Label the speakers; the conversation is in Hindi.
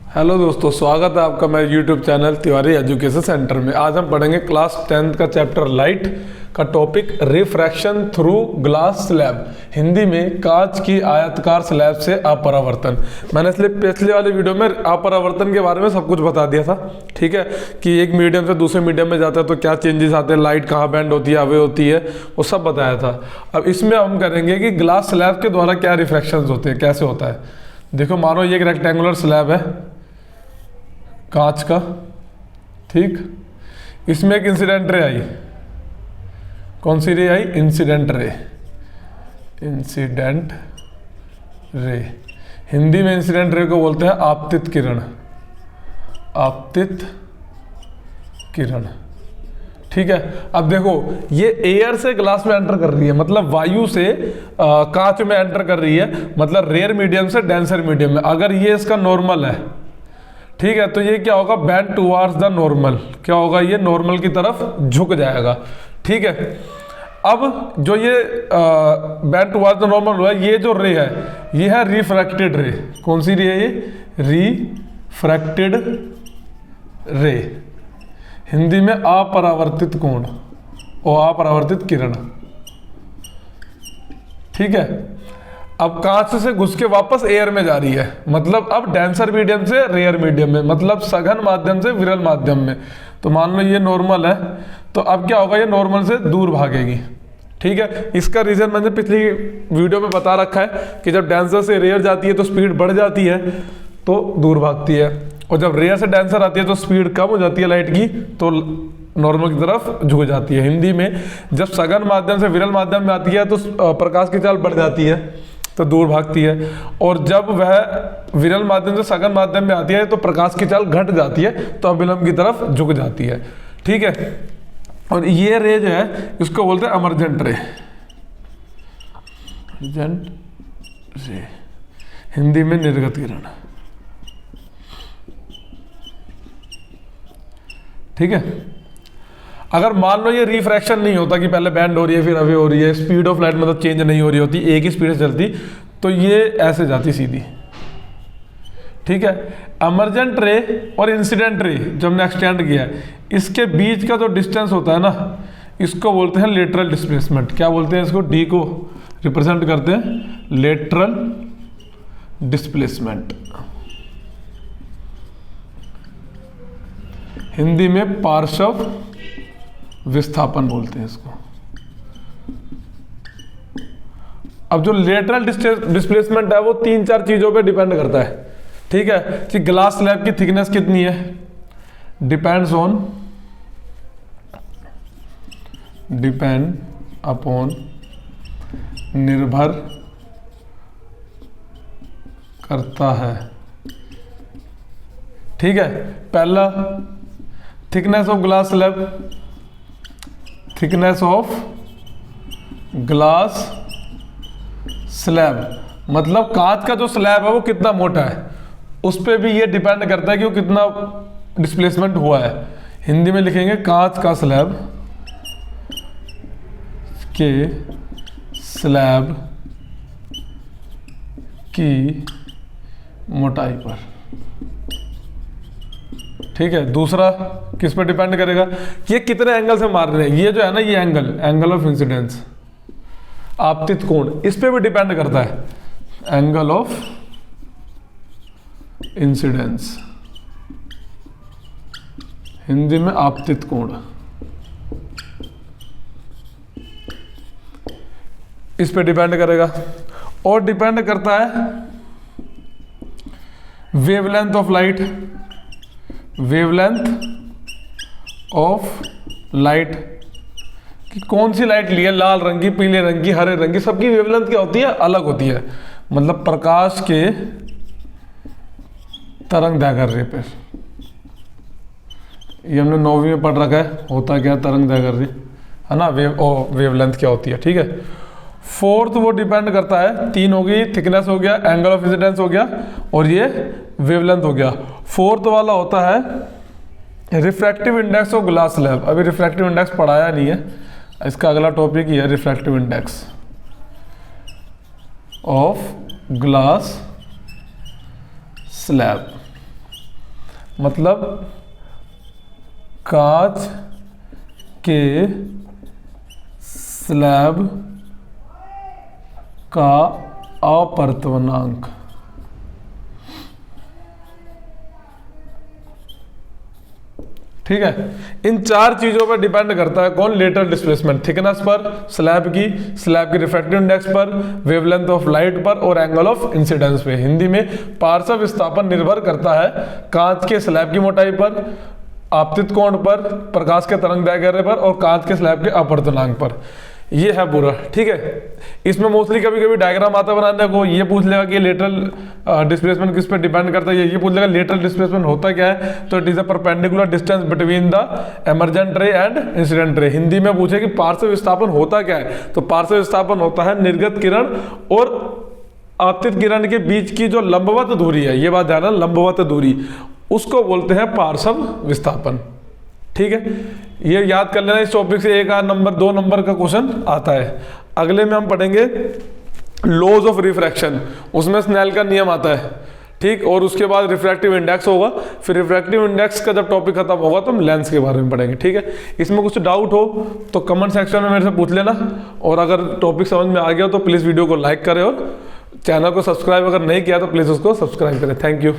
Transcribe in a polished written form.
Speaker 1: हेलो दोस्तों, स्वागत है आपका मेरे YouTube channel Tiwari education centre में। आज हम पढ़ेंगे क्लास 10th का चैप्टर लाइट का topic refraction through glass slab, Hindi में कांच की आयताकार स्लैब से अपरावर्तन। मैंने इसलिए पिछले वाले वीडियो में अपरावर्तन के बारे में सब कुछ बता दिया था, ठीक है, कि एक मीडियम से दूसरे मीडियम में जाता है तो क्या चेंजेस आते हैं, लाइट कहाँ बेंड होती है, अवे होती है, वो सब बताया था। अब इसमें हम करेंगे कि ग्लास स्लैब के द्वारा क्या रिफ्रैक्शन होते हैं, कैसे होता है। देखो, मानो ये एक रेक्टेंगुलर स्लैब है कांच का, ठीक, इसमें एक इंसिडेंट रे आई। कौन सी रे आई? Incident ray. Incident ray, Hindi में इंसिडेंट रे को बोलते हैं आपतित किरण। आपतित किरण, ठीक है। अब देखो, ये एयर से ग्लास में एंटर कर रही है, मतलब वायु से कांच में एंटर कर रही है, मतलब रेयर मीडियम से डेंसर मीडियम में। अगर ये इसका नॉर्मल है, ठीक है, तो ये क्या होगा? Bend towards the normal. क्या होगा? ये नॉर्मल की तरफ झुक जाएगा, ठीक है। अब जो ये बेंड टुवार्ड्स द नॉर्मल हुआ, ये जो रे है ये है रिफ्रैक्टेड रे। कौन सी रे है ये? रिफ्रैक्टेड रे, हिंदी में अपरावर्तित कोण और अपरावर्तित किरण, ठीक है। अब कांच से घुस के वापस एयर में जा रही है, मतलब अब डेंसर मीडियम से रेयर मीडियम में, मतलब सघन माध्यम से विरल माध्यम में। तो मान लो ये नॉर्मल है, तो अब क्या होगा? ये नॉर्मल से दूर भागेगी, ठीक है। इसका रीजन मैंने पिछली वीडियो में बता रखा है कि जब डेंसर से रेयर जाती है तो स्पीड बढ़ जाती है, तो दूर भागती है, और जब रेयर से डेंसर आती है तो स्पीड कम हो जाती है लाइट की, तो नॉर्मल की तरफ झुक जाती है। हिंदी में जब सघन माध्यम से विरल माध्यम में आती है तो प्रकाश की चाल बढ़ जाती है, तो दूर भागती है, और जब वह विरल माध्यम से सघन माध्यम में आती है तो प्रकाश की चाल घट जाती है, तो अभिलंब की तरफ झुक जाती है, ठीक है। और ये रे जो है इसको बोलते हैं अमर्जेंट रे। अमर्जेंट रे, हिंदी में निर्गत किरण, ठीक है। अगर मान लो ये रिफ्रैक्शन नहीं होता कि पहले बैंड हो रही है फिर अवे हो रही है, स्पीड ऑफ लाइट मतलब चेंज नहीं हो रही होती, एक ही स्पीड से चलती, तो ये ऐसे जाती सीधी, ठीक है। अमर्जेंट रे और इंसिडेंट रे जब हमने एक्सटेंड किया है, इसके बीच का जो डिस्टेंस होता है ना, इसको बोलते हैं लेटरल डिस्प्लेसमेंट। क्या बोलते हैं इसको? डी को रिप्रेजेंट करते हैं लेटरल डिस्प्लेसमेंट, हिंदी में पार्श्व विस्थापन बोलते हैं इसको। अब जो लेटरल डिस्प्लेसमेंट है वो 3-4 चीजों पे डिपेंड करता है, ठीक है, कि ग्लास स्लैब की थिकनेस कितनी है, डिपेंड अपॉन, निर्भर करता है, ठीक है। पहला, thickness of glass slab, thickness of glass slab मतलब कांच का जो स्लैब है वो कितना मोटा है, उस पर भी ये डिपेंड करता है कि वो कितना डिस्प्लेसमेंट हुआ है। हिंदी में लिखेंगे कांच का स्लैब के स्लैब की मोटाई पर, ठीक है। दूसरा किस पर डिपेंड करेगा? ये कितने एंगल से मार रहे हैं, ये जो है ना, ये एंगल ऑफ इंसिडेंस, आपतित कोण, इस पे भी डिपेंड करता है। एंगल ऑफ इंसिडेंस, हिंदी में आपतित कोण, इस पे डिपेंड करेगा। और डिपेंड करता है wavelength of light, wavelength of light, कि कौन सी लाइट ली है, लाल रंग की, पीले रंग की, हरे रंग की, सबकी वेवलेंथ क्या होती है? अलग होती है। मतलब प्रकाश के तरंग दैर्घ्य पर, ये हमने 9वीं में पढ़ रखा है, होता क्या तरंग दैर्घ्य, है ना, वेवलेंथ क्या होती है, ठीक है। फोर्थ वो डिपेंड करता है, 3 हो गई, थिकनेस हो गया, एंगल ऑफ इंसिडेंस हो गया, और ये वेवलेंथ हो गया। फोर्थ वाला होता है refractive index of glass slab. अभी रिफ्रैक्टिव इंडेक्स पढ़ाया नहीं है, इसका अगला टॉपिक ही है refractive index of glass slab. मतलब कांच के स्लैब का अपवर्तनांक। ठीक है, इन चार चीजों पर डिपेंड करता है कौन, लेटरल डिस्प्लेसमेंट, थिकनेस पर, स्लैब की रिफ्रैक्टिव इंडेक्स पर, वेवलेंथ ऑफ लाइट पर और एंगल ऑफ इंसिडेंस पे। हिंदी में पार्श्व विस्थापन निर्भर करता है कांच के स्लैब की मोटाई पर, आपतित कोण पर, प्रकाश के तरंग दैर्घ्य पर और कांच के स्लैब के अपवर्तनांक पर। ये है पूरा। ठीक है, इसमें मोस्टली कभी कभी डायग्राम आता है बनाने को, ये पूछ लेगा कि लेटरल डिस्प्लेसमेंट किस पे डिपेंड करता है, ये पूछ लेगा लेटरल डिस्प्लेसमेंट होता क्या है, तो it is a perpendicular distance between the emergent रे एंड इंसिडेंट रे। हिंदी में पूछे कि पार्श्व विस्थापन होता क्या है, तो पार्श्व विस्थापन होता है निर्गत किरण और आपतित किरण के बीच की जो लंबवत दूरी है, ये बात ध्यान है, लंबवत दूरी, उसको बोलते हैं पार्श्व विस्थापन। ठीक है, ये याद कर लेना, इस टॉपिक से 1 नंबर 2 नंबर का क्वेश्चन आता है। अगले में हम पढ़ेंगे लॉज ऑफ रिफ्रैक्शन, उसमें स्नेल का नियम आता है। ठीक, और उसके बाद रिफ्रैक्टिव इंडेक्स होगा, फिर रिफ्रैक्टिव इंडेक्स का जब टॉपिक खत्म होगा तो हम लेंस के बारे में पढ़ेंगे। ठीक है, इसमें कुछ डाउट हो तो कमेंट सेक्शन में मेरे से पूछ लेना, और अगर टॉपिक समझ में आ गया तो प्लीज़ वीडियो को लाइक करें और चैनल को सब्सक्राइब अगर नहीं किया तो प्लीज़ उसको सब्सक्राइब करें। Thank you.